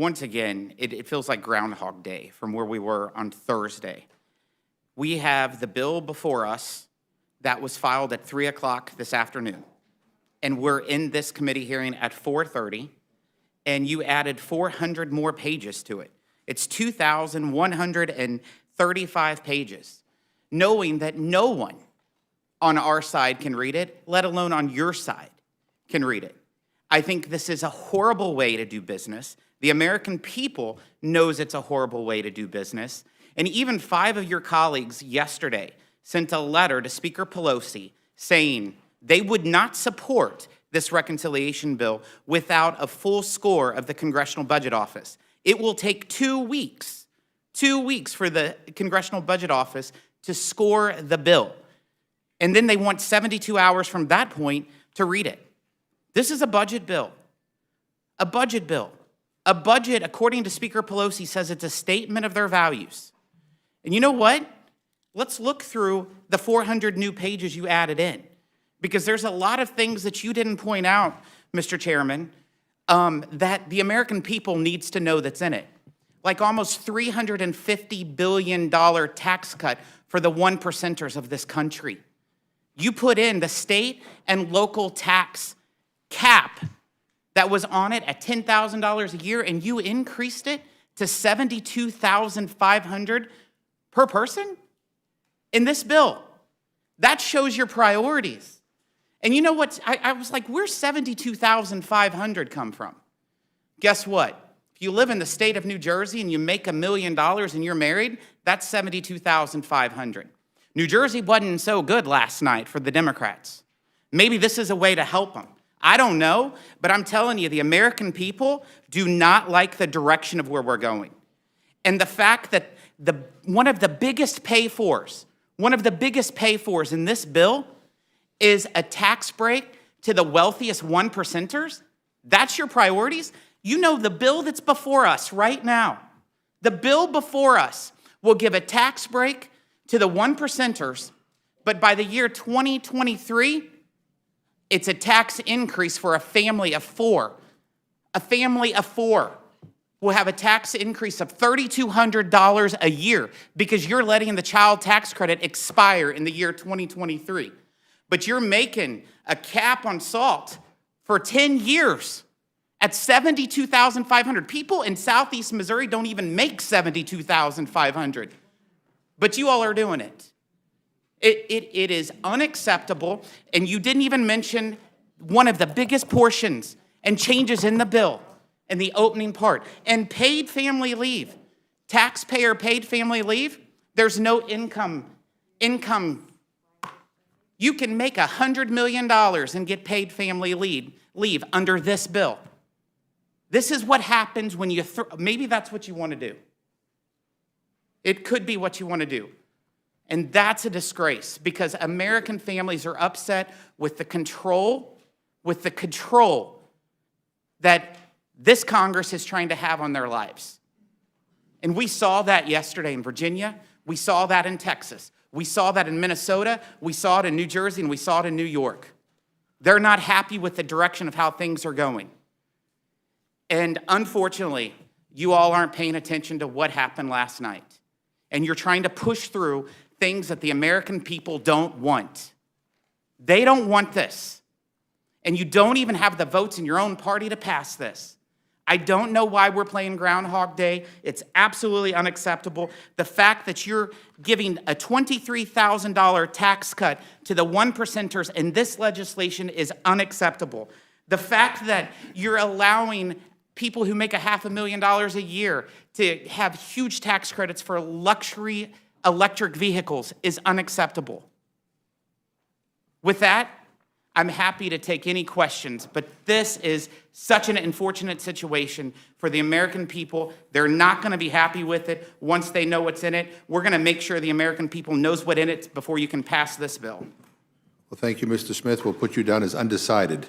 once again, it feels like Groundhog Day from where we were on Thursday. We have the bill before us that was filed at 3 o'clock this afternoon. And we're in this committee hearing at 4:30, and you added 400 more pages to it. It's 2,135 pages, knowing that no one on our side can read it, let alone on your side can read it. I think this is a horrible way to do business. The American people knows it's a horrible way to do business. And even 5 of your colleagues yesterday sent a letter to Speaker Pelosi saying they would not support this reconciliation bill without a full score of the Congressional Budget Office. It will take 2 weeks for the Congressional Budget Office to score the bill. And then they want 72 hours from that point to read it. This is a budget bill. A budget bill. A budget, according to Speaker Pelosi, says it's a statement of their values. And you know what? Let's look through the 400 new pages you added in, because there's a lot of things that you didn't point out, Mr. Chairman, that the American people needs to know that's in it. Like almost $350 billion tax cut for the 1%ers of this country. You put in the state and local tax cap that was on it at $10,000 a year, and you increased it to $72,500 per person in this bill. That shows your priorities. And you know what? I was like, where's $72,500 come from? Guess what? If you live in the state of New Jersey and you make $1 million and you're married, that's $72,500. New Jersey wasn't so good last night for the Democrats. Maybe this is a way to help them. I don't know, but I'm telling you, the American people do not like the direction of where we're going. And the fact that one of the biggest pay-fors in this bill is a tax break to the wealthiest 1%ers, that's your priorities? You know the bill that's before us right now, the bill before us will give a tax break to the 1%ers, but by the year 2023, it's a tax increase for a family of 4. A family of 4 will have a tax increase of $3,200 a year because you're letting the child tax credit expire in the year 2023. But you're making a cap on salt for 10 years at $72,500. People in Southeast Missouri don't even make $72,500. But you all are doing it. It is unacceptable, and you didn't even mention one of the biggest portions and changes in the bill in the opening part. And paid family leave, taxpayer paid family leave, there's no income. You can make $100 million and get paid family leave under this bill. This is what happens when you, maybe that's what you want to do. It could be what you want to do. And that's a disgrace because American families are upset with the control that this Congress is trying to have on their lives. And we saw that yesterday in Virginia. We saw that in Texas. We saw that in Minnesota. We saw it in New Jersey, and we saw it in New York. They're not happy with the direction of how things are going. And unfortunately, you all aren't paying attention to what happened last night. And you're trying to push through things that the American people don't want. They don't want this. And you don't even have the votes in your own party to pass this. I don't know why we're playing Groundhog Day. It's absolutely unacceptable. The fact that you're giving a $23,000 tax cut to the 1%ers in this legislation is unacceptable. The fact that you're allowing people who make $500,000 a year to have huge tax credits for luxury electric vehicles is unacceptable. With that, I'm happy to take any questions, but this is such an unfortunate situation for the American people. They're not going to be happy with it once they know what's in it. We're going to make sure the American people knows what's in it before you can pass this bill. Well, thank you, Mr. Smith. We'll put you down as undecided.